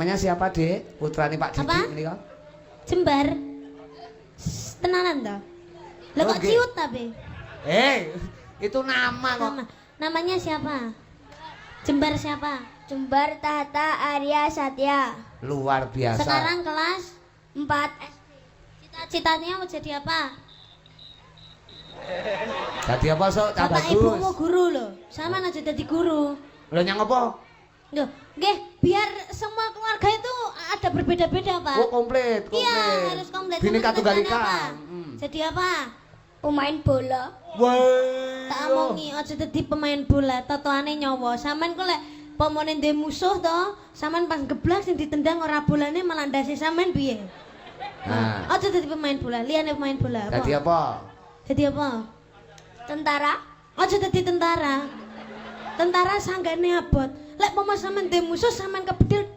Namanya siapa, Dik? Putrane Pak Didik menika. Jembar. Tenanan toh? Lah kok ciut tapi? Itu nama kok. Namanya siapa? Jembar siapa? Jembar Tahta Arya Satya. Luar biasa. Sekarang kelas 4 SD. Cita-citanya mau jadi apa? Jadi apa sok? Bapak ibumu guru loh. Sama aja jadi guru. Lho nyang apa? Loh, nggih, biar semua keluarga itu ada berbeda-beda, Pak. Oh, komplit. Iya, harus komplit. Bineka Tunggal Ika. Apa? Jadi apa? Pemain bola. Woi. Tak omongi aja dadi pemain bola, totoane nyawa. Sampean kok lek pomone ndek musuh to, sampean pas geblak sing ditendang ora bolane malah ndase sampean piye? Nah, Aja dadi pemain bola, liyane pemain bola. jadi apa? Jadi apa? Tentara. Aja dadi tentara. Tentara sanggane abot. Lek pomo sampean ndek musuh sampean kepedil